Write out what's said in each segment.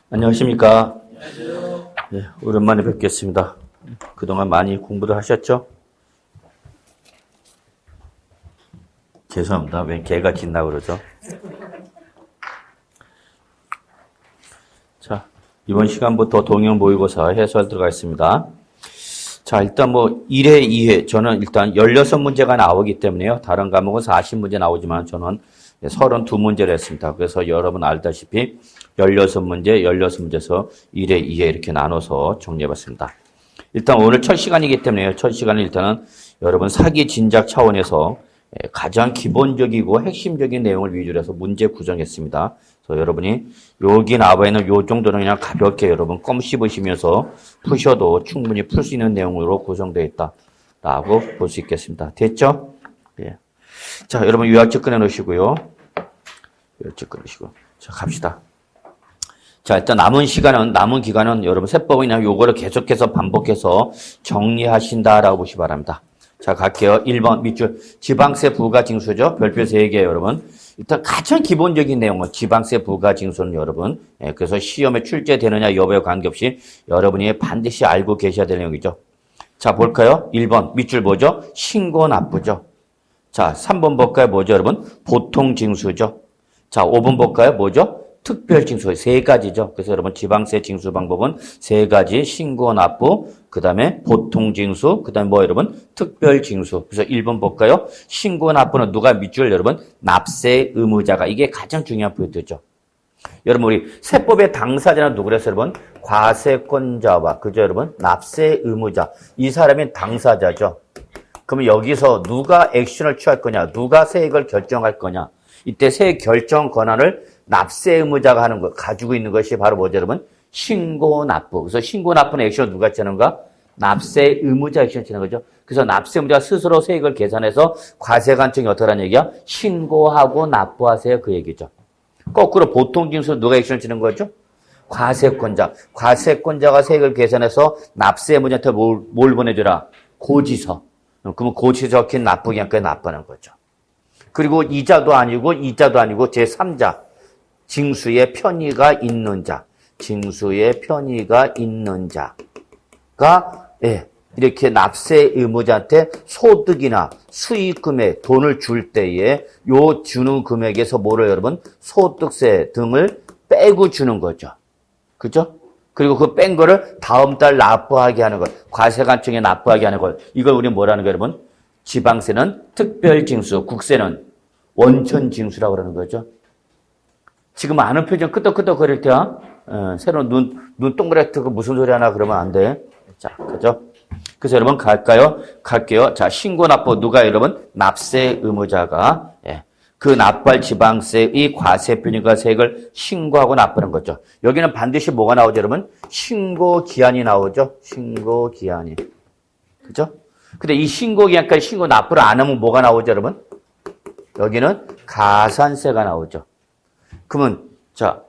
안녕하십니까. 네, 오랜만에 뵙겠습니다. 그동안 많이 공부를 하셨죠? 죄송합니다. 왜 개가 짖나 그러죠? 자, 이번 시간부터 동형 모의고사 해설 들어가겠습니다. 자, 일단 1회, 2회, 저는 일단 16문제가 나오기 때문에요. 다른 과목은 40문제 나오지만 저는 32문제를 했습니다. 그래서 여러분 알다시피 16문제, 16문제에서 1회, 2회 이렇게 나눠서 정리해봤습니다. 일단 오늘 첫 시간이기 때문에 첫 시간은 일단은 여러분 사기 진작 차원에서 가장 기본적이고 핵심적인 내용을 위주로 해서 문제 구성했습니다. 그래서 여러분이 여기 나와 있는 요 정도는 그냥 가볍게 여러분 껌 씹으시면서 푸셔도 충분히 풀 수 있는 내용으로 구성되어 있다라고 볼 수 있겠습니다. 됐죠? 예. 자, 여러분 요약집 꺼내 놓으시고요. 요약집 꺼내시고. 자, 갑시다. 자, 일단 남은 기간은 여러분 세법은 그냥 요거를 계속해서 반복해서 정리하신다라고 보시기 바랍니다. 자, 갈게요. 1번 밑줄 지방세 부가징수죠. 별표 3개 여러분. 일단 가장 기본적인 내용은 지방세 부가징수는 여러분. 그래서 시험에 출제되느냐 여부에 관계없이 여러분이 반드시 알고 계셔야 될 내용이죠. 자, 볼까요? 1번 밑줄 뭐죠? 신고납부죠. 자, 3번 볼까요? 뭐죠, 여러분? 보통징수죠. 자, 5번 볼까요? 뭐죠? 특별징수. 3가지죠. 그래서 여러분 지방세 징수 방법은 3가지. 신고납부, 그 다음에 보통징수, 그 다음에 여러분? 특별징수. 그래서 1번 볼까요? 신고납부는 누가 밑줄 여러분? 납세 의무자가. 이게 가장 중요한 포인트죠. 여러분 우리 세법의 당사자는 누구래서 여러분? 과세권자와 그죠 여러분? 납세 의무자. 이 사람이 당사자죠. 그러면 여기서 누가 액션을 취할 거냐, 누가 세액을 결정할 거냐, 이때 세액 결정 권한을 납세 의무자가 하는 거, 가지고 있는 것이 바로 뭐죠, 여러분? 신고납부. 그래서 신고납부는 액션을 누가 취하는가? 납세 의무자 액션을 취하는 거죠. 그래서 납세 의무자가 스스로 세액을 계산해서 과세관청이 어떠라는 얘기야? 신고하고 납부하세요. 그 얘기죠. 거꾸로 보통징수는 누가 액션을 취하는 거죠? 과세권자. 과세권자가 세액을 계산해서 납세 의무자한테 뭘 보내줘라? 고지서. 그러면 고지서 적힌 납부기한까지 납부하는 거죠. 그리고 이자도 아니고 제3자. 징수의 편의가 있는 자. 징수의 편의가 있는 자가 이렇게 납세 의무자한테 소득이나 수익 금액, 돈을 줄 때에 요 주는 금액에서 뭐를 여러분? 소득세 등을 빼고 주는 거죠. 그죠? 그리고 그 뺀 거를 다음 달 납부하게 하는 것, 과세관청에 납부하게 하는 것, 이걸 우리 뭐라는 거예요, 여러분? 지방세는 특별징수, 국세는 원천징수라고 그러는 거죠. 지금 아는 표정 끄덕끄덕 거릴 때야, 새로운 눈 동그랗게 무슨 소리 하나 그러면 안 돼. 자, 그죠? 그래서 여러분 갈게요. 자, 신고납부 누가 여러분? 납세 의무자가, 그 납부할 지방세의 과세표준과 세액을 신고하고 납부하는 거죠. 여기는 반드시 뭐가 나오죠, 여러분? 신고기한이 나오죠? 신고기한이. 그죠? 근데 이 신고기한까지 신고 납부를 안 하면 뭐가 나오죠, 여러분? 여기는 가산세가 나오죠. 그러면, 자,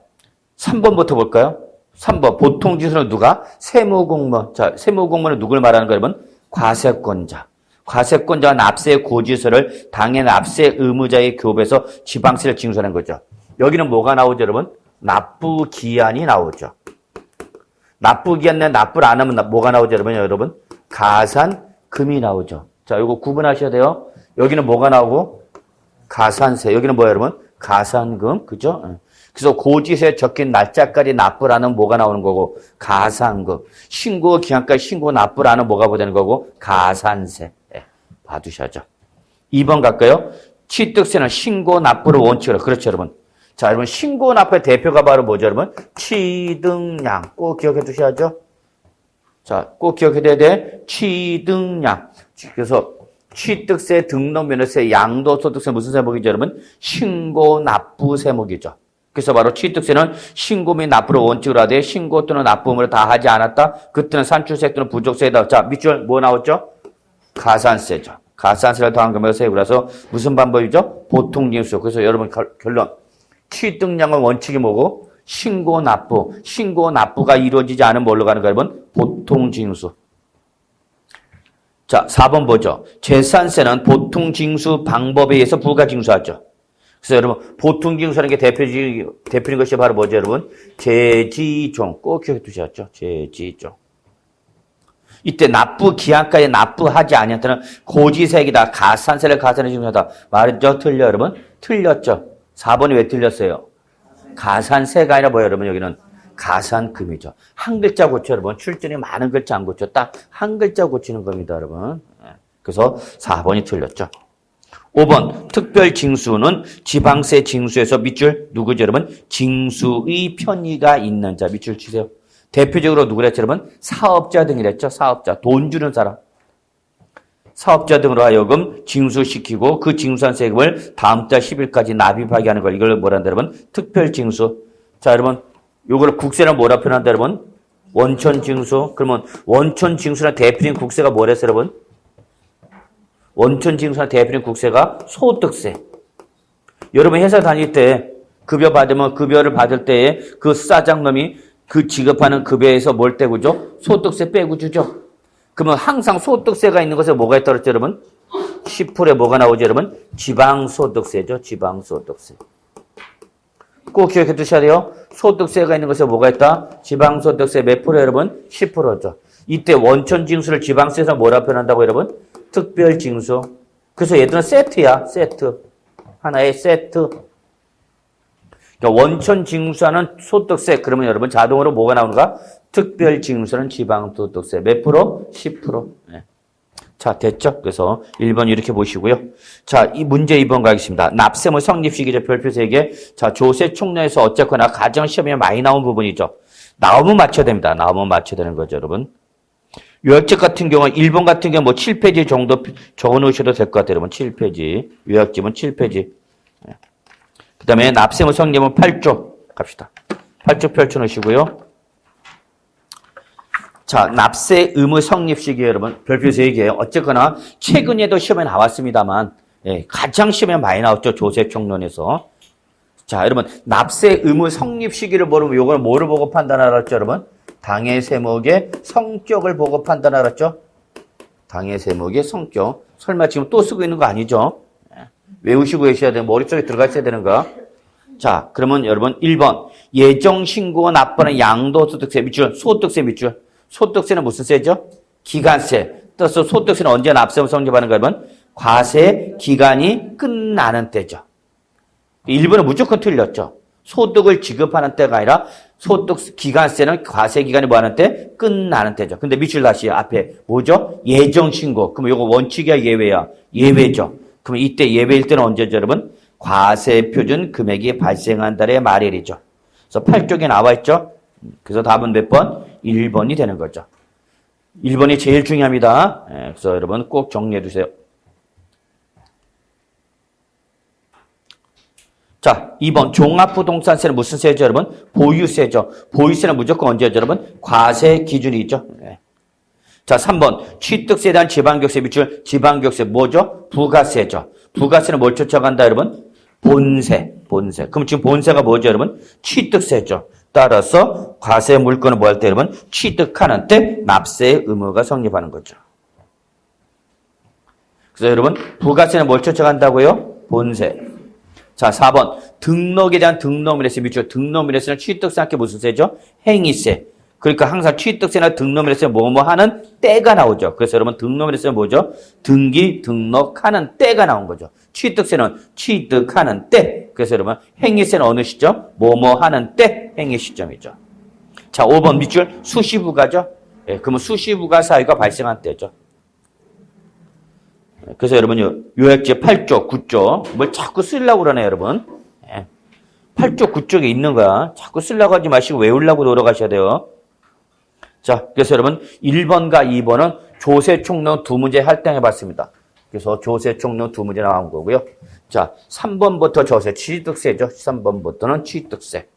3번부터 볼까요? 3번. 보통징수는 누가? 세무공무원. 자, 세무공무원은 누굴 말하는 거예요, 여러분? 과세권자. 과세권자가 납세 고지서를 당해 납세 의무자의 교부에서 지방세를 징수하는 거죠. 여기는 뭐가 나오죠, 여러분? 납부기한이 나오죠. 납부기한 내 납부를 안 하면 뭐가 나오죠, 여러분? 가산금이 나오죠. 자, 이거 구분하셔야 돼요. 여기는 뭐가 나오고? 가산세. 여기는 뭐예요, 여러분? 가산금. 그죠? 그래서 고지서에 적힌 날짜까지 납부를 하는 뭐가 나오는 거고? 가산금. 신고 기한까지 신고 납부를 하는 뭐가 되는 거고? 가산세. 봐두셔야죠. 2번 갈까요? 취득세는 신고 납부를 원칙으로. 그렇죠, 여러분. 자, 여러분, 신고 납부의 대표가 바로 뭐죠, 여러분? 취득량. 꼭 기억해 두셔야죠. 자, 꼭 기억해야 돼. 취득량. 그래서 취득세, 등록면허세, 양도소득세 무슨 세목이죠, 여러분? 신고 납부 세목이죠. 그래서 바로 취득세는 신고 및 납부를 원칙으로 하되 신고 또는 납부 의무를 다 하지 않았다. 그때는 산출세 또는 부족세다. 자, 밑줄 뭐 나왔죠? 가산세죠. 가산세를 더한 금액을 세우라서 무슨 방법이죠? 보통징수. 그래서 여러분 결론. 취득량의 원칙이 뭐고? 신고 납부가 이루어지지 않으면 뭘로 가는 거예요, 여러분? 보통징수. 자, 4번 보죠. 재산세는 보통징수 방법에 의해서 부가징수하죠. 그래서 여러분, 보통 징수라는 게 대표적인 것이 바로 뭐죠, 여러분? 제지종. 꼭 기억해 두셨죠? 제지종. 이때 기한가에 납부하지 아니한테는 고지세액이다. 가산세를 가산해 징수하다. 말했죠? 틀려, 여러분? 틀렸죠? 4번이 왜 틀렸어요? 가산세가 아니라 뭐예요, 여러분? 여기는 가산금이죠. 한 글자 고쳐, 여러분. 출전이 많은 글자 안 고쳐. 딱 한 글자 고치는 겁니다, 여러분. 그래서 4번이 틀렸죠. 5번, 특별징수는 지방세 징수에서 밑줄 누구죠, 여러분? 징수의 편의가 있는 자. 밑줄 치세요. 대표적으로 누구랬죠, 여러분? 사업자 등이랬죠. 사업자. 돈 주는 사람. 사업자 등으로 하여금 징수시키고 그 징수한 세금을 다음 달 10일까지 납입하게 하는 걸 이걸 뭐란다, 여러분? 특별징수. 자, 여러분. 요걸 국세는 뭐라 표현한다, 여러분? 원천징수. 그러면 원천징수나 대표적인 국세가 뭐랬어요, 여러분? 원천징수나 대표적인 국세가 소득세. 여러분 회사 다닐 때 급여를 받을 때에 그 사장놈이 그 지급하는 급여에서 뭘 떼고 줘? 소득세 빼고 주죠. 그러면 항상 소득세가 있는 것에 뭐가 있다고 그랬죠, 여러분? 10%에 뭐가 나오죠, 여러분? 지방소득세죠, 지방소득세. 꼭 기억해 두셔야 돼요. 소득세가 있는 것에 뭐가 있다? 지방소득세 몇 프로, 여러분? 10%죠. 이때 원천징수를 지방세에서 뭐라 표현한다고, 여러분? 특별징수. 그래서 얘들은 세트야, 세트. 하나의 세트. 그러니까 원천징수하는 소득세, 그러면 여러분 자동으로 뭐가 나오는가? 특별징수는 지방소득세. 몇 프로? 10%. 네. 자, 됐죠? 그래서 1번 이렇게 보시고요. 자, 이 문제 2번 가겠습니다. 납세무 성립시기죠. 별표 3개. 자, 조세 총론에서 어쨌거나 가정시험에 많이 나온 부분이죠. 나오면 맞춰야 됩니다. 나오면 맞춰야 되는 거죠, 여러분. 요약집 같은 경우는 1번 같은 경우 뭐 7페이지 정도 적어 놓으셔도 될 것 같아요, 여러분. 7페이지. 요약집은 7페이지. 그 다음에 납세무 성립은 8조. 갑시다. 8조 펼쳐 놓으시고요. 자, 납세 의무 성립 시기 여러분 별표 3개. 어쨌거나 최근에도 시험에 나왔습니다만 가장 시험에 많이 나왔죠. 조세 총론에서. 자, 여러분 납세 의무 성립 시기를 모르면 이걸 뭐를 보고 판단하랬죠, 여러분? 당해 세목의 성격을 보고 판단하랬죠? 당해 세목의 성격. 설마 지금 또 쓰고 있는 거 아니죠? 외우시고 계셔야 돼요. 머릿속에 들어가 있어야 되는가? 자, 그러면 여러분 1번 예정 신고가 납부하는 양도소득세 밑줄, 소득세 밑줄. 소득세는 무슨 세죠? 기간세. 따라서 소득세는 언제 납세무 성립하는가 하면 과세 기간이 끝나는 때죠. 1번은 무조건 틀렸죠. 소득을 지급하는 때가 아니라 소득 기간세는 과세 기간이 뭐 하는 때? 끝나는 때죠. 근데 밑줄 다시 앞에 뭐죠? 예정 신고. 그럼 이거 원칙이야, 예외야? 예외죠. 그럼 이때 예외일 때는 언제죠, 여러분? 과세 표준 금액이 발생한 달의 말일이죠. 그래서 8쪽에 나와 있죠. 그래서 답은 몇 번? 1번이 되는 거죠. 1번이 제일 중요합니다. 그래서 여러분 꼭 정리해 두세요. 자, 2번 종합부동산세는 무슨 세죠, 여러분? 보유세죠. 보유세는 무조건 언제죠, 여러분? 과세 기준이 있죠. 자, 3번 취득세에 대한 지방격세 밑줄, 지방격세 뭐죠? 부가세죠. 부가세는 뭘 쫓아간다, 여러분? 본세. 그럼 지금 본세가 뭐죠, 여러분? 취득세죠. 따라서 과세 물건을 뭐 할 때 여러분 취득하는 때 납세의 의무가 성립하는 거죠. 그래서 여러분 부가세는 뭘 쫓아간다고요? 본세. 자, 4번 등록에 대한 등록물세 밑줄. 등록물세는 취득세 함께 무슨 세죠? 행위세. 그러니까 항상 취득세나 등록물세 뭐뭐 하는 때가 나오죠. 그래서 여러분 등록물세는 뭐죠? 등기 등록하는 때가 나온 거죠. 취득세는 취득하는 때. 그래서 여러분 행위세는 어느 시점? 뭐뭐 하는 때 행위 시점이죠. 자, 5번 밑줄 수시부가죠. 그러면 수시부가 사유가 발생한 때죠. 그래서 여러분 요약지 8조, 9조 뭘 자꾸 쓰려고 그러네, 여러분. 8조, 9쪽에 있는 거야. 자꾸 쓰려고 하지 마시고 외우려고 노력하셔야 돼요. 자, 그래서 여러분 1번과 2번은 조세 총론 두 문제 할당해 봤습니다. 그래서 조세 총론 두 문제 나온 거고요. 자, 3번부터 조세 취득세죠. 3번부터는 취득세.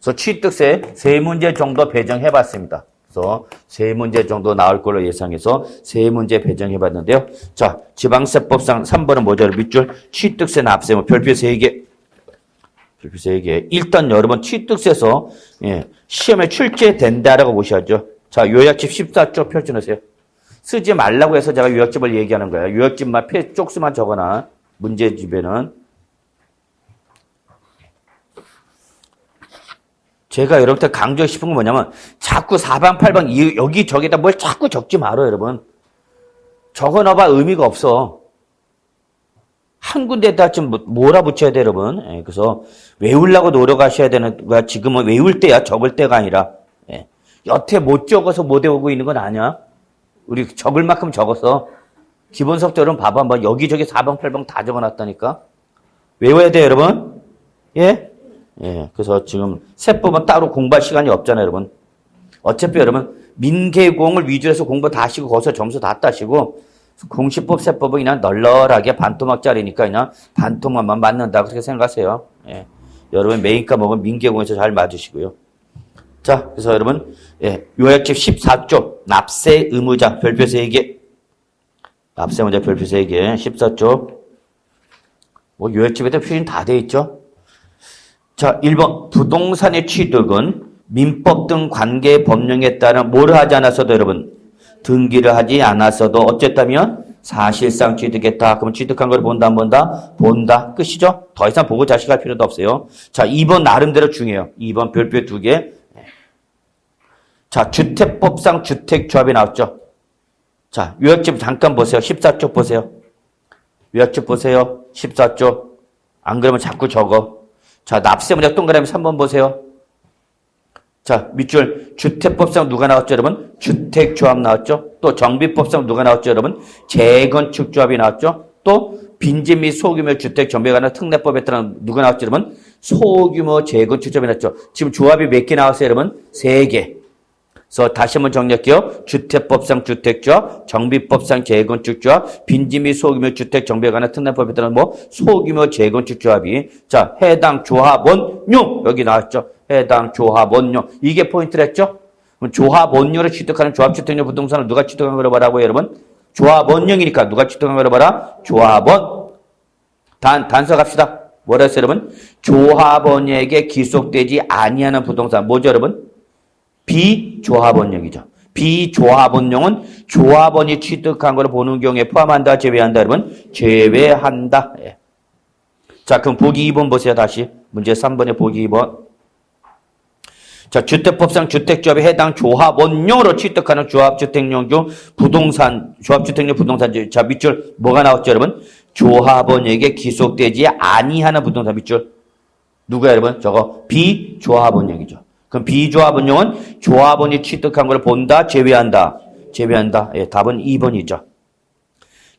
그래서 취득세 3문제 정도 배정해 봤습니다. 그래서 3문제 정도 나올 걸로 예상해서 3문제 배정해 봤는데요. 자, 지방세법상 3번은 뭐죠? 밑줄 취득세 납세무 별표 3개. 별표 3개. 일단 여러분 취득세에서 시험에 출제된다라고 보셔야죠. 자, 요약집 14쪽 펼쳐놓으세요. 쓰지 말라고 해서 제가 요약집을 얘기하는 거예요. 요약집만 쪽수만 적어놔. 문제집에는. 제가 여러분한테 강조하고 싶은 건 뭐냐면 자꾸 4방, 8방 여기 저기다 뭘 자꾸 적지 말아요, 여러분. 적어놔봐 의미가 없어. 한 군데에다 좀 몰아붙여야 돼, 여러분. 예, 그래서 외우려고 노력하셔야 되는 거야. 지금은 외울 때야, 적을 때가 아니라. 예. 여태 못 적어서 못 외우고 있는 건 아니야. 우리 적을 만큼 적었어. 기본 속도 여러분 봐봐. 한번 여기저기 4방, 8방 다 적어놨다니까. 외워야 돼, 여러분. 예? 예. 그래서 지금 세법은 따로 공부할 시간이 없잖아요, 여러분. 어차피 여러분 민계공을 위주로 해서 공부 다 하시고 거기서 점수 다 따시고 공시법, 세법은 그냥 널널하게 반토막짜리니까 그냥 반토막만 맞는다 그렇게 생각하세요. 예. 여러분 메인 과목은 민계공에서 잘 맞으시고요. 자, 그래서 여러분 예, 요약집 14쪽 납세 의무자 별표 3개 납세 의무자 별표 3개 14쪽 뭐 요약집에도 표현 다 돼 있죠. 자, 1번 부동산의 취득은 민법 등 관계 법령에 따른 뭐를 하지 않았어도 여러분 등기를 하지 않았어도 어쨌다면 사실상 취득했다. 그럼 취득한 걸 본다 안 본다? 본다. 끝이죠? 더 이상 보고 자식할 필요도 없어요. 자, 2번 나름대로 중요해요. 2번 별표 2개. 자, 주택법상 주택조합이 나왔죠. 자, 요약집 잠깐 보세요. 14쪽 보세요. 요약집 보세요. 14쪽. 안 그러면 자꾸 적어. 자, 납세 문제 동그라미 3번 보세요. 자, 밑줄 주택법상 누가 나왔죠, 여러분? 주택조합 나왔죠? 또 정비법상 누가 나왔죠, 여러분? 재건축조합이 나왔죠? 또 빈집 및 소규모 주택 정비에 관한 특례법에 따른 누가 나왔죠, 여러분? 소규모 재건축조합이 나왔죠. 지금 조합이 몇 개 나왔어요, 여러분? 3개. 그래서 다시 한번 정리할게요. 주택법상 주택조합, 정비법상 재건축조합, 빈집 및 소규모 주택 정비에 관한 특례법에 따른 뭐 소규모 재건축조합이 자 해당 조합원용 여기 나왔죠. 해당 조합원용 이게 포인트랬죠. 그럼 조합원용으로 취득하는 조합주택용 부동산을 누가 취득한 거로 봐라고 여러분? 조합원용이니까 누가 취득한 거로 봐라? 조합원. 단서 갑시다. 뭐라 했어요, 여러분? 조합원에게 기속되지 아니하는 부동산 뭐죠, 여러분? 비조합원용이죠. 비조합원용은 조합원이 취득한 걸 보는 경우에 포함한다, 제외한다, 여러분? 제외한다. 예. 자, 그럼 보기 2번 보세요, 다시. 문제 3번에 보기 2번. 자, 주택법상 주택조합에 해당 조합원용으로 취득하는 조합주택용 중 부동산, 조합주택용 부동산, 자, 밑줄 뭐가 나왔죠, 여러분? 조합원에게 기속되지 아니하는 부동산 밑줄. 누가 여러분? 저거 비조합원용이죠. 그럼 비조합원용은 조합원이 취득한 걸 본다, 제외한다. 제외한다. 예, 답은 2번이죠.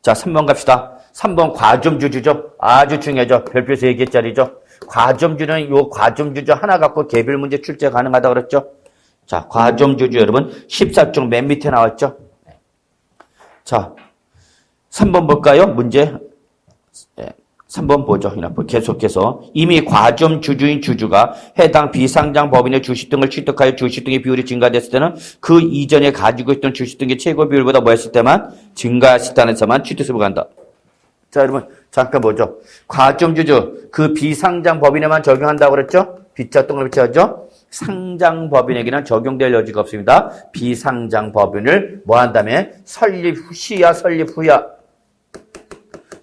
자, 3번 갑시다. 3번 과점주주죠. 아주 중요하죠. 별표 3개짜리죠. 과점주는 요 과점주주 하나 갖고 개별 문제 출제 가능하다 그랬죠. 자, 과점주주 여러분 14쪽 맨 밑에 나왔죠. 자, 3번 볼까요? 문제. 예. 3번 보죠. 계속해서 이미 과점주주인 주주가 해당 비상장 법인의 주식 등을 취득하여 주식 등의 비율이 증가됐을 때는 그 이전에 가지고 있던 주식 등의 최고 비율보다 뭐 했을 때만 증가했을 때에서만 취득세를 간다. 자, 여러분 잠깐 보죠. 과점주주 그 비상장 법인에만 적용한다고 그랬죠? B자 동그라미 치죠? 상장 법인에게는 적용될 여지가 없습니다. 비상장 법인을 뭐 한다며? 설립 시야 설립 후야.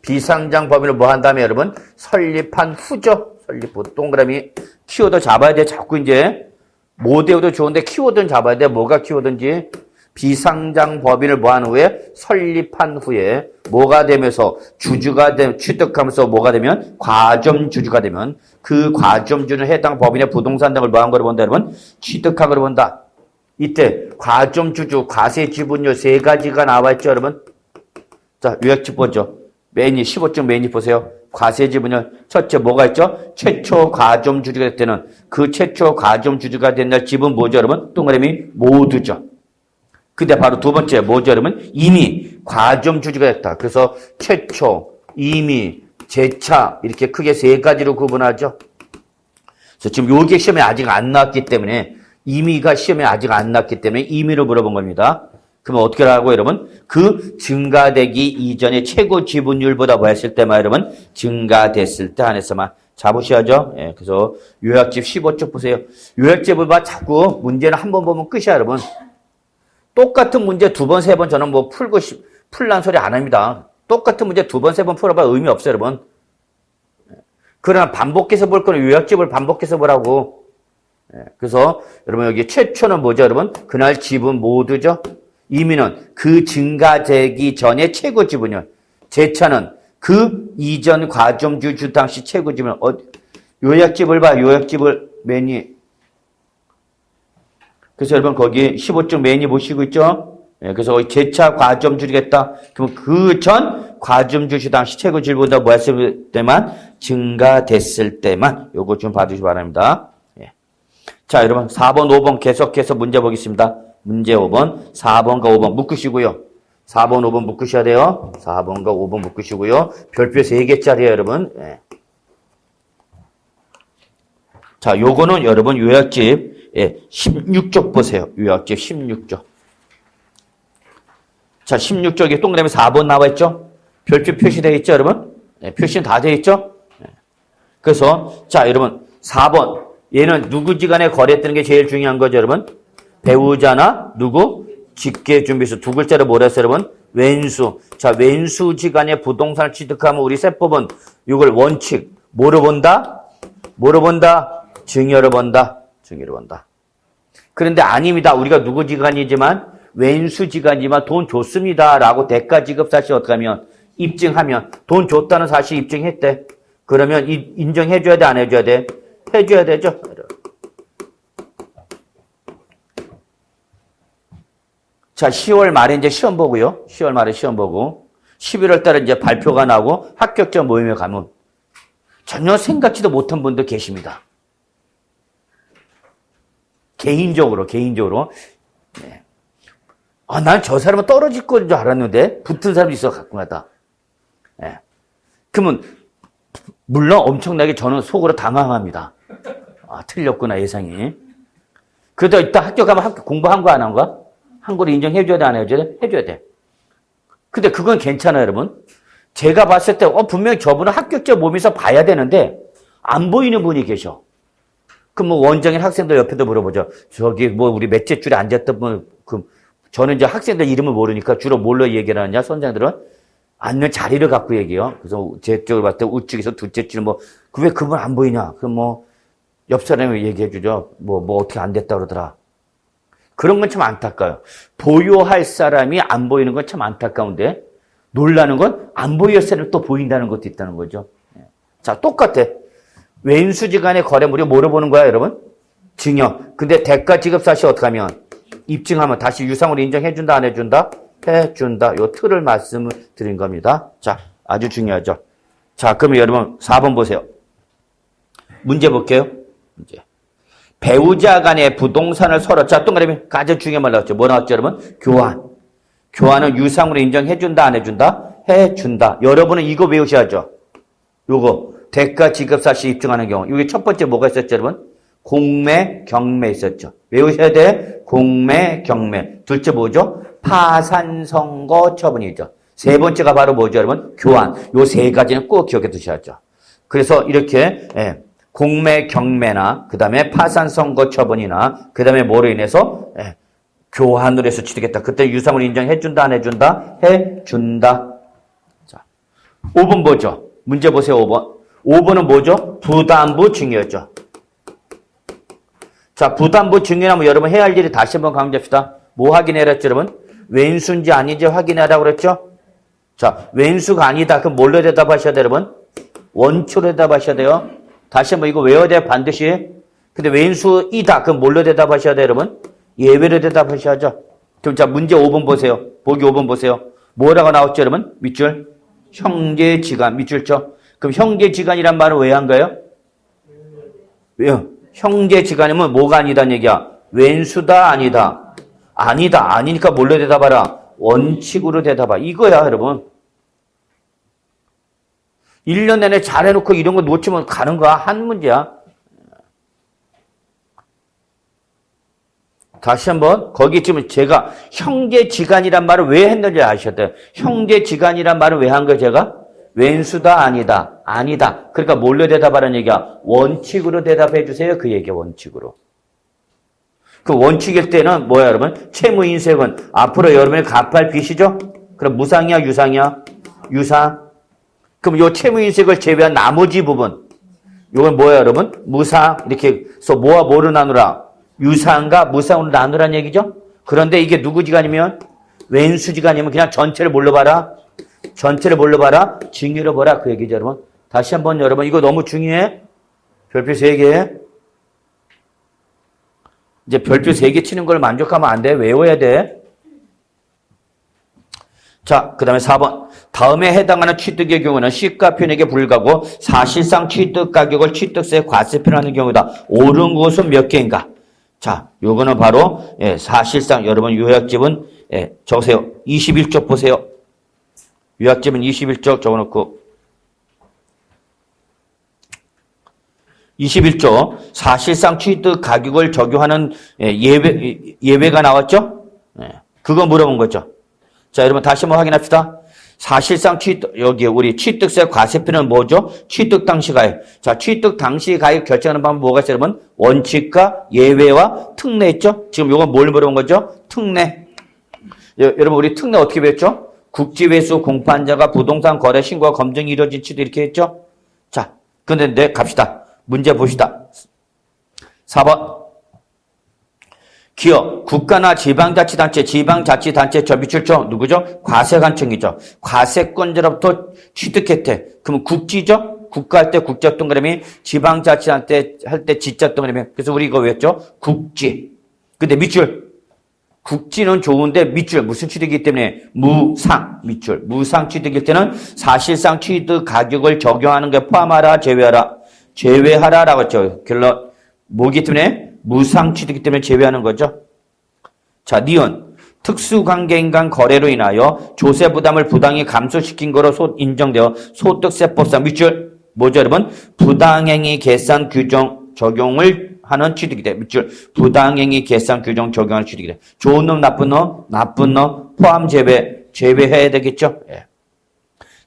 비상장 법인을 뭐 한다면 여러분? 설립한 후죠. 설립 후. 동그라미 키워드 잡아야 돼. 자꾸 이제 못 외워도 좋은데 키워드는 잡아야 돼. 뭐가 키워드인지. 비상장 법인을 뭐 한 후에? 설립한 후에 뭐가 되면서 주주가 취득하면서 뭐가 되면? 과점주주가 되면 그 과점주는 해당 법인의 부동산 등을 뭐 한 거로 본다 여러분? 취득한 거로 본다. 이때 과점주주, 과세지분율 3가지가 나와있죠 여러분? 자, 요약집 보죠. 메인이 15쪽 메인이 보세요. 과세지분율 첫째 뭐가 있죠? 최초 과점주주가 될 때는 그 최초 과점주주가 된 날 지분 뭐죠 여러분? 동그라미 모두죠. 근데 바로 두 번째 뭐죠 여러분? 이미 과점주주가 됐다. 그래서 최초, 이미, 재차 이렇게 크게 3가지로 구분하죠. 그래서 지금 요게 시험에 아직 안 나왔기 때문에 이미가 시험에 아직 안 나왔기 때문에 이미로 물어본 겁니다. 그러면 어떻게 하라고 여러분? 그 증가되기 이전에 최고 지분율보다 뭐 했을 때만 여러분? 증가됐을 때 한해서만 잡으셔야죠. 예, 그래서 요약집 15쪽 보세요. 요약집을 봐 자꾸 문제는 한 번 보면 끝이야 여러분. 똑같은 문제 2번, 3번 저는 뭐 풀란 소리 안 합니다. 똑같은 문제 2번, 3번 풀어봐 의미 없어요 여러분. 그러나 반복해서 볼 거는 요약집을 반복해서 보라고. 그래서 여러분 여기 최초는 뭐죠, 여러분? 그날 지분 모두죠. 임의는 그 증가되기 전에 최고 지분이요. 제차는 그 이전 과점주 주 당시 최고 지분. 요약집을 봐. 요약집을 매니. 그래서 여러분 거기 15쪽 매니 보시고 있죠? 그래서 거기 제차 과점주겠다. 그럼 그 전 과점주 주 당시 최고 지분보다 뭐 했을 때만 증가됐을 때만 요거 좀 봐주시기 바랍니다. 자, 여러분 4번, 5번 계속해서 문제 보겠습니다. 문제 5번, 4번과 5번 묶으시고요. 4번, 5번 묶으셔야 돼요. 4번과 5번 묶으시고요. 별표 3개짜리예요, 여러분. 자, 요거는 여러분 요약집 16쪽 보세요. 요약집 16쪽. 자, 16쪽에 동그라미 4번 나와 있죠? 별표 표시되어 있죠, 여러분? 표시는 다 되어 있죠? 그래서 자, 여러분 4번. 얘는 누구지간에 거래했다는 게 제일 중요한 거죠, 여러분? 배우자나 누구? 직계준비수. 두 글자로 뭐라 했어요, 여러분? 왼수. 자, 왼수지간에 부동산을 취득하면 우리 세법은 이걸 원칙. 뭐로 본다? 뭐로 본다? 증여로 본다. 증여로 본다. 그런데 아닙니다. 우리가 누구지간이지만 왼수지간이지만 돈 줬습니다. 라고 대가지급 사실 어떻게 하면 입증하면 돈 줬다는 사실 입증했대. 그러면 인정해줘야 돼, 안 해줘야 돼? 해줘야 되죠. 자, 10월 말에 이제 시험 보고요. 10월 말에 시험 보고 11월 달에 이제 발표가 나고 합격자 모임에 가면 전혀 생각지도 못한 분들 계십니다. 개인적으로. 네. 난 저 사람은 떨어질 건 줄 알았는데 붙은 사람이 있어 가끔 하다. 네. 그러면 물론 엄청나게 저는 속으로 당황합니다. 틀렸구나, 예상이. 그래도 이따 학교 가면 공부한 거 안 한 거야? 한 거를 인정해줘야 돼, 안 해줘야 돼? 해줘야 돼. 근데 그건 괜찮아요, 여러분. 제가 봤을 때, 분명히 저분은 합격자 몸에서 봐야 되는데, 안 보이는 분이 계셔. 그럼 뭐 원장인 학생들 옆에도 물어보죠. 저기 뭐 우리 몇째 줄에 앉았던 분, 저는 이제 학생들 이름을 모르니까 주로 뭘로 얘기를 하느냐, 선생들은? 앉는 자리를 갖고 얘기해요. 그래서 제 쪽을 봤을 때 우측에서 둘째 줄 왜 그분 안 보이냐? 그럼 뭐, 옆 사람이 얘기해 주죠. 뭐 어떻게 안 됐다 그러더라. 그런 건 참 안타까워요. 보유할 사람이 안 보이는 건 참 안타까운데, 놀라는 건 안 보일 사람이 또 보인다는 것도 있다는 거죠. 자, 똑같아. 왼수지간의 거래, 우리가 뭐로 보는 거야, 여러분? 증여. 근데 대가 지급 사실 어떻게 하면? 입증하면 다시 유상으로 인정해준다, 안 해준다? 해준다. 요 틀을 말씀을 드린 겁니다. 자, 아주 중요하죠. 자, 그러면 여러분 4번 보세요. 문제 볼게요. 문제. 배우자 간의 부동산을 서로, 자, 동그라미 가장 중요한 말 나왔죠. 뭐 나왔죠, 여러분? 교환. 교환은 유상으로 인정해준다, 안 해준다? 해준다. 여러분은 이거 외우셔야죠. 요거. 대가 지급 사실 입증하는 경우. 이게 첫 번째 뭐가 있었죠, 여러분? 공매, 경매 있었죠. 외우셔야 돼. 공매, 경매. 둘째 뭐죠? 파산, 선고, 처분이죠. 세 번째가 바로 뭐죠, 여러분? 교환. 요 세 가지는 꼭 기억해 두셔야죠. 그래서 이렇게, 공매, 경매나, 그 다음에 파산, 선고, 처분이나, 그 다음에 뭐로 인해서, 교환으로 해서 취득했다. 그때 유상을 인정해준다, 안 해준다? 해준다. 자, 5번 뭐죠? 문제 보세요, 5번. 5번은 뭐죠? 부담부 증여였죠. 자, 부담부 증여라면 여러분 해야 할 일이 다시 한번 강조합시다. 뭐 확인해라 했죠, 여러분? 왼수인지 아닌지 확인하라고 그랬죠? 자, 왼수가 아니다. 그럼 뭘로 대답하셔야 돼요, 여러분? 원초로 대답하셔야 돼요. 다시 한번 이거 외워야 돼요, 반드시. 근데 왼수이다. 그럼 뭘로 대답하셔야 돼요, 여러분? 예외로 대답하셔야죠. 그럼 자, 문제 5번 보세요. 보기 5번 보세요. 뭐라고 나왔죠, 여러분? 밑줄. 형제지간. 밑줄죠? 그럼 형제지간이란 말은 왜 한 거예요? 왜요? 형제지간이면 뭐가 아니다는 얘기야? 왼수다, 아니다? 아니다. 아니니까 뭘로 대답하라? 원칙으로 대답하. 이거야, 여러분. 1년 내내 잘해놓고 이런 거 놓치면 가는 거야. 한 문제야. 다시 한번 거기 지금 제가 형제지간이란 말을 왜 했는지 아셔야 돼요. 형제지간이란 말을 왜 한 거예요, 제가? 왼수다, 아니다? 아니다. 그러니까 뭘로 대답하라는 얘기야? 원칙으로 대답해 주세요. 그 얘기야, 원칙으로. 그 원칙일 때는 뭐야, 여러분? 채무인색은 앞으로 여러분이 갚을 빚이죠? 그럼 무상이야, 유상이야? 유상. 그럼 요 채무인색을 제외한 나머지 부분. 이건 뭐야, 여러분? 무상. 이렇게 해서 뭐와 뭐로 나누라? 유상과 무상으로 나누라는 얘기죠? 그런데 이게 누구 지간이면? 왼수 지간이면 그냥 전체를 뭘로 봐라? 전체를 뭘로 봐라? 징의로 봐라. 그 얘기죠, 여러분. 다시 한번 여러분, 이거 너무 중요해. 별표 3개. 이제 별표 3개 치는 걸 만족하면 안 돼. 외워야 돼. 자, 그 다음에 4번. 다음에 해당하는 취득의 경우는 시가편에게 불과하고 사실상 취득 가격을 취득세에 과세표하는 경우다. 옳은 것은 몇 개인가? 자, 요거는 바로 사실상 여러분 요약집은 적으세요. 21쪽 보세요. 요약집은 21쪽 적어놓고 21조 사실상 취득 가격을 적용하는 예외가 나왔죠? 그거 물어본 거죠. 자, 여러분 다시 한번 확인합시다. 사실상 여기 우리 취득세 과세표는 뭐죠? 취득 당시 가액. 자, 취득 당시 가액 결정하는 방법 뭐가 있어요, 여러분? 원칙과 예외와 특례 있죠? 지금 요건 뭘 물어본 거죠? 특례. 여러분 우리 특례 어떻게 배웠죠? 국지회수 공판자가 부동산 거래 신고와 검증이 이루어진 취득 이렇게 했죠? 자, 근데 갑시다. 문제 봅시다. 4번. 기업, 국가나 지방자치단체, 지방자치단체 접의출처 누구죠? 과세관청이죠. 과세권자로부터 취득혜택. 그러면 국지죠? 국가 할 때 국자 동그라미, 지방자치단체 할 때 지자 동그라미. 그래서 우리 이거 외웠죠? 국지. 근데 밑줄. 국지는 좋은데 밑줄 무슨 취득이기 때문에 무상 밑줄. 무상 취득일 때는 사실상 취득 가격을 적용하는 게 포함하라 제외하라. 제외하라라고 했죠. 결론 뭐기 때문에? 무상 취득이기 때문에 제외하는 거죠. 자, 니은. 특수관계인 간 거래로 인하여 조세 부담을 부당히 감소시킨 거로 인정되어 소득세법상 밑줄. 뭐죠, 여러분? 부당행위 계산 규정 적용을 하는 취득이 돼. 밑줄. 부당행위 계산 규정 적용하는 취득이 돼. 좋은 놈, 나쁜 놈, 나쁜 놈, 포함 제외해야 되겠죠? 예.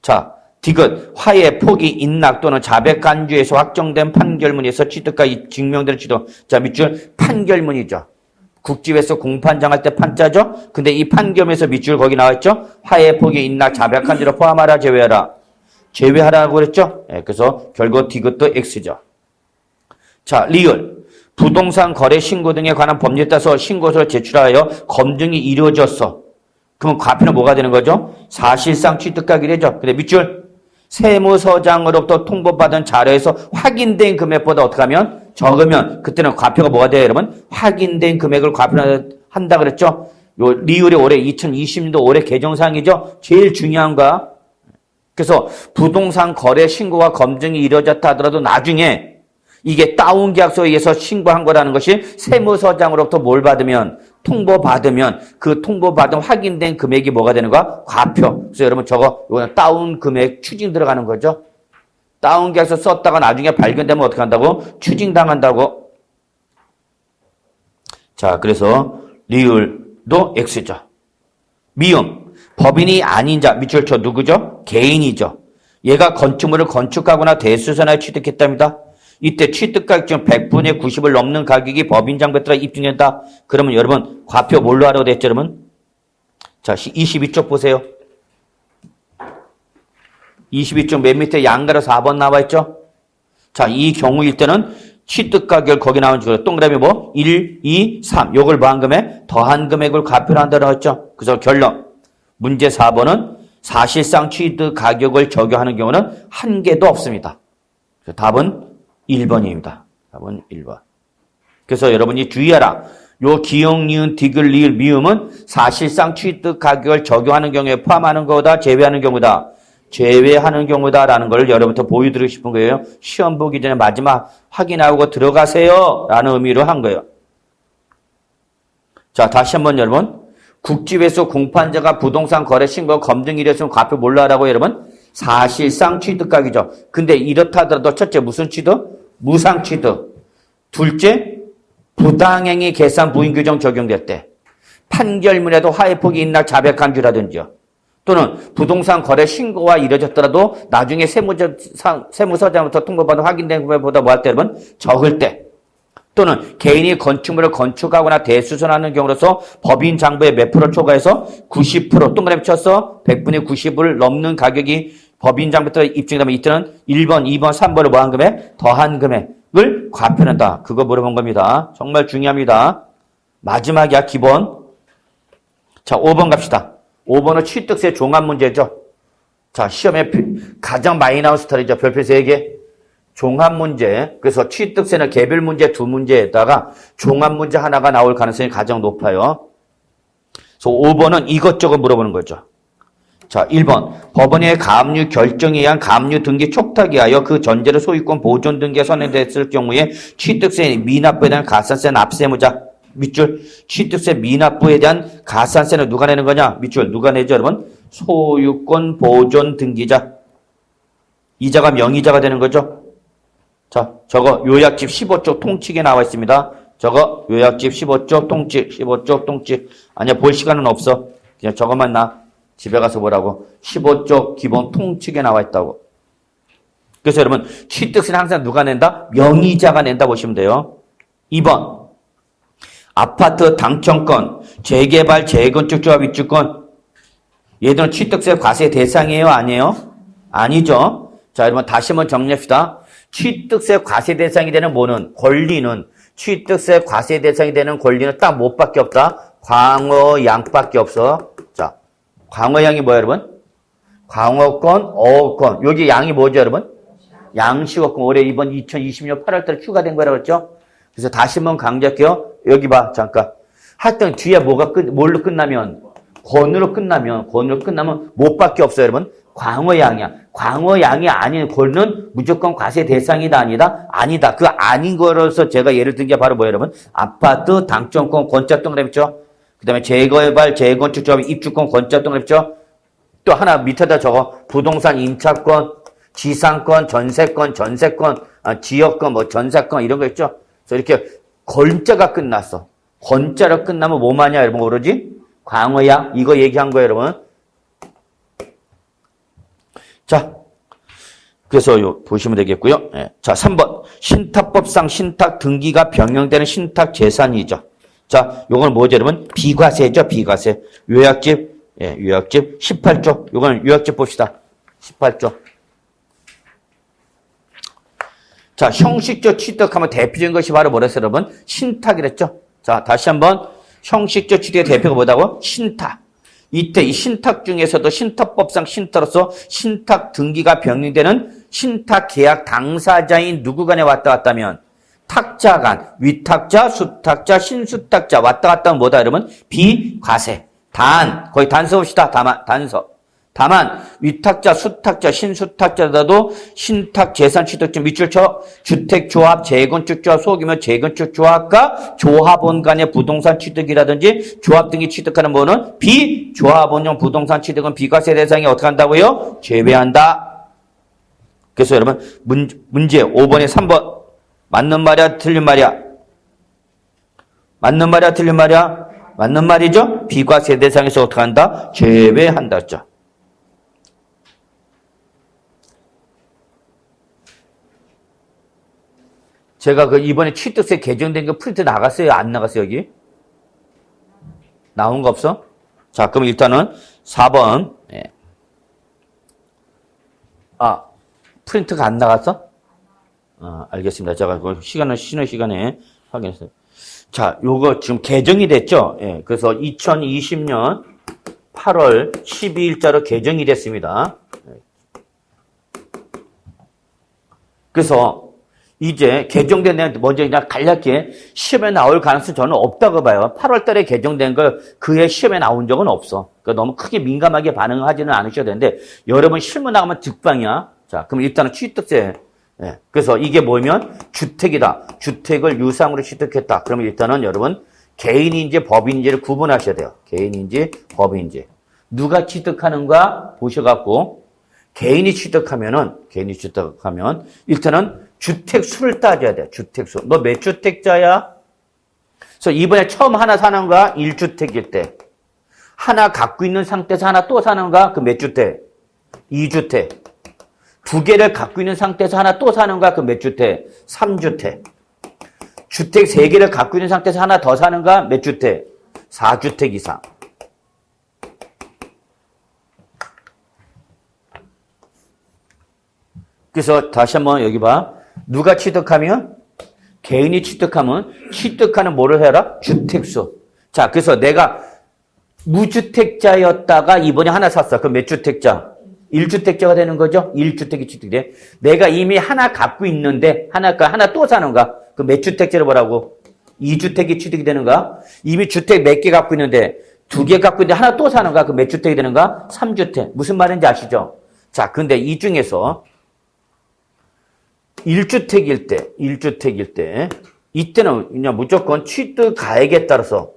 자, 디귿, 화해, 포기, 인락 또는 자백 간주에서 확정된 판결문에서 취득가 증명되는 취득. 자, 밑줄 판결문이죠. 국지회에서 공판장 할 때 판자죠. 근데 이 판결문에서 밑줄 거기 나와있죠. 화해, 포기, 인락, 자백 간주로 포함하라, 제외하라. 제외하라고 그랬죠. 예, 그래서 결국 디귿도 X죠. 자, 리을. 부동산 거래 신고 등에 관한 법률에 따라서 신고서를 제출하여 검증이 이루어졌어. 그럼 과표는 뭐가 되는 거죠? 사실상 취득가격이죠. 근데 밑줄. 세무서장으로부터 통보받은 자료에서 확인된 금액보다 어떻게 하면? 적으면 그때는 과표가 뭐가 돼요, 여러분? 확인된 금액을 과표한다 그랬죠? 요 리율이 올해 2020년도 올해 개정사항이죠? 제일 중요한 거야. 그래서 부동산 거래 신고와 검증이 이루어졌다 하더라도 나중에 이게 다운계약서에 의해서 신고한 거라는 것이 세무서장으로부터 뭘 받으면? 통보받으면 그 통보받은 확인된 금액이 뭐가 되는 거야? 과표. 그래서 여러분 저거 이거는 다운 금액 추징 들어가는 거죠. 다운계약서 썼다가 나중에 발견되면 어떻게 한다고? 추징당한다고. 자, 그래서 리을도 X죠. 미음. 법인이 아닌 자, 밑줄 쳐 누구죠? 개인이죠. 얘가 건축물을 건축하거나 대수선하여 취득했답니다. 이때 취득가격 중 100분의 90을 넘는 가격이 법인 장부에 따라 입증된다. 그러면 여러분 과표 뭘로 하라고 됐죠, 여러분? 자, 22쪽 보세요. 22쪽 맨 밑에 양가로 4번 나와 있죠? 자, 이 경우일 때는 취득가격 거기 나온 줄 동그라미 뭐? 1, 2, 3. 요걸 뭐한 금액? 더한 금액을 과표를 한다고 했죠. 그래서 결론. 문제 4번은 사실상 취득 가격을 적용하는 경우는 한 개도 없습니다. 그래서 답은 1번입니다. 답은 1번. 그래서 여러분이 주의하라. 요 기역, 니은, 디귿, 리을, 미음은 사실상 취득 가격을 적용하는 경우에 포함하는 거다, 제외하는 경우다. 제외하는 경우다라는 걸 여러분한테 보여드리고 싶은 거예요. 시험 보기 전에 마지막 확인하고 들어가세요 라는 의미로 한 거예요. 자, 다시 한번 여러분. 국지회수 공판자가 부동산 거래 신고 검증 이랬으면 과표 뭘로 하라고 여러분? 사실상 취득가격이죠. 근데 이렇다 하더라도 첫째 무슨 취득? 무상 취득. 둘째 부당행위 계산 부인 규정 적용됐대. 판결문에도 화해포기 인락 자백 간주라든지요. 또는 부동산 거래 신고가 이루어졌더라도 나중에 세무서장부터 통보받아 확인된 금액보다 뭐 할 때 여러분? 적을 때. 또는 개인이 건축물을 건축하거나 대수선하는 경우로서 법인 장부에 몇 프로 초과해서 90% 동그라미 쳐서 100분의 90을 넘는 가격이 법인장부터 입증되면 이때는 1번, 2번, 3번을 뭐한 금액? 더한 금액을 과표한다. 그거 물어본 겁니다. 정말 중요합니다. 마지막이야, 기본. 자, 5번 갑시다. 5번은 취득세 종합 문제죠. 자, 시험에 가장 많이 나온 스타일이죠. 별표 3개. 종합 문제. 그래서 취득세는 개별 문제 2문제에다가 종합 문제 하나가 나올 가능성이 가장 높아요. 그래서 5번은 이것저것 물어보는 거죠. 자, 1번. 법원의 가압류 결정에 의한 가압류 등기 촉탁에 하여 그 전제로 소유권 보존 등기가 선행됐을 경우에 취득세 미납부에 대한 가산세 납세무자. 밑줄. 취득세 미납부에 대한 가산세는 누가 내는 거냐? 밑줄. 누가 내죠, 여러분? 소유권 보존 등기자. 이자가 명의자가 되는 거죠. 자, 저거 요약집 15쪽 통칙에 나와 있습니다. 저거 요약집 15쪽 통칙, 15쪽 통칙. 아니야, 볼 시간은 없어. 그냥 저것만 나. 집에 가서 보라고. 15쪽 기본 통칙에 나와 있다고. 그래서 여러분, 취득세는 항상 누가 낸다? 명의자가 낸다 보시면 돼요. 2번. 아파트 당첨권, 재개발, 재건축 조합 입주권. 얘들은 취득세 과세 대상이에요? 아니에요? 아니죠. 자, 여러분 다시 한번 정리합시다. 취득세 과세 대상이 되는 뭐는? 권리는. 취득세 과세 대상이 되는 권리는 딱 뭐밖에 없다? 광어양밖에 없어. 자, 광어양이 뭐야, 여러분? 광어권, 어업권. 여기 양이 뭐죠, 여러분? 양식어권. 올해 이번 2020년 8월달에 추가된 거라고 했죠? 그래서 다시 한번 강조할게요. 여기 봐, 잠깐. 하여튼 뒤에 뭘로 끝나면? 권으로 끝나면 뭐밖에 없어요, 여러분? 광어양이야. 광어양이 아닌 권은 무조건 과세 대상이다, 아니다? 아니다. 그 아닌 거로서 제가 예를 든 게 바로 뭐예요, 여러분? 아파트 당첨권 권자 동그라미 있죠? 그 다음에 재개발, 재건축 조합 입주권 권자 동그라미 있죠? 또 하나 밑에다 적어. 부동산 임차권, 지상권, 전세권, 지역권, 뭐 전세권 이런 거 있죠? 그래서 이렇게 권자가 끝났어. 권자로 끝나면 뭐마냐, 여러분? 오로지 광어양. 이거 얘기한 거예요, 여러분. 자, 그래서 보시면 되겠고요. 네. 자, 3번. 신탁법상 신탁 등기가 변경되는 신탁 재산이죠. 자, 요건 뭐죠, 여러분? 비과세죠, 비과세. 요약집, 예, 요약집 18조. 요건 요약집 봅시다. 18조. 자, 형식적 취득하면 대표적인 것이 바로 뭐랬어요, 여러분? 신탁이랬죠? 자, 다시 한번. 형식적 취득의 대표가 뭐다고? 신탁. 이때 이 신탁 중에서도 신탁법상 신탁으로서 신탁 등기가 변경되는 신탁 계약 당사자인 누구 간에 왔다 갔다 하면 탁자 간, 위탁자, 수탁자, 신수탁자 왔다 갔다 하면 뭐다, 여러분? 비과세. 거기 단서 봅시다. 다만 위탁자, 수탁자, 신수탁자라도 신탁 재산 취득증 밑줄 쳐 주택조합, 재건축조합 속이면 재건축조합과 조합원 간의 부동산 취득이라든지 조합 등이 취득하는 뭐는 비조합원용 부동산 취득은 비과세 대상이 어떻게 한다고요? 제외한다. 그래서 여러분 문제 5번에 3번 맞는 말이야, 틀린 말이야? 맞는 말이야, 틀린 말이야? 맞는 말이죠? 비과세 대상에서 어떻게 한다? 제외한다 했죠. 제가 이번에 취득세 개정된 거 프린트 나갔어요? 안 나갔어요, 여기? 나온 거 없어? 자, 그럼 일단은 4번. 예. 프린트가 안 나갔어? 알겠습니다. 제가 쉬는 시간에 확인했어요. 자, 요거 지금 개정이 됐죠? 예. 그래서 2020년 8월 12일자로 개정이 됐습니다. 그래서 이제 개정된 내용 먼저 그냥 간략히 시험에 나올 가능성이 저는 없다고 봐요. 8월 달에 개정된 걸 그해 시험에 나온 적은 없어. 그러니까 너무 크게 민감하게 반응하지는 않으셔도 되는데 여러분 실무 나가면 득방이야. 자, 그럼 일단은 취득세. 예. 그래서 이게 뭐면 주택이다. 주택을 유상으로 취득했다. 그러면 일단은 여러분 개인인지 법인지를 구분하셔야 돼요. 개인인지 법인지. 누가 취득하는가 보셔갖고 개인이 취득하면 일단은 주택수를 따져야 돼. 주택수. 너 몇 주택자야? 그래서 이번에 처음 하나 사는가? 1주택일 때. 하나 갖고 있는 상태에서 하나 또 사는가? 그 몇 주택? 2주택. 두 개를 갖고 있는 상태에서 하나 또 사는가? 그 몇 주택? 3주택. 주택 3개를 갖고 있는 상태에서 하나 더 사는가? 몇 주택? 4주택 이상. 그래서 다시 한번 여기 봐. 누가 취득하면? 개인이 취득하면 취득하는 뭐를 해라? 주택수. 자, 그래서 내가 무주택자였다가 이번에 하나 샀어. 그럼 몇 주택자? 1주택자가 되는 거죠? 1주택이 취득돼. 내가 이미 하나 갖고 있는데 하나 또 사는가? 그럼 몇 주택자를 보라고? 2주택이 취득이 되는가? 이미 주택 몇 개 갖고 있는데 2개 갖고 있는데 하나 또 사는가? 그럼 몇 주택이 되는가? 3주택. 무슨 말인지 아시죠? 자, 근데 이 중에서 1주택일 때, 이때는 그냥 무조건 취득 가액에 따라서,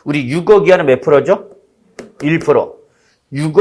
우리 6억 이하는 몇 프로죠? 1%. 6억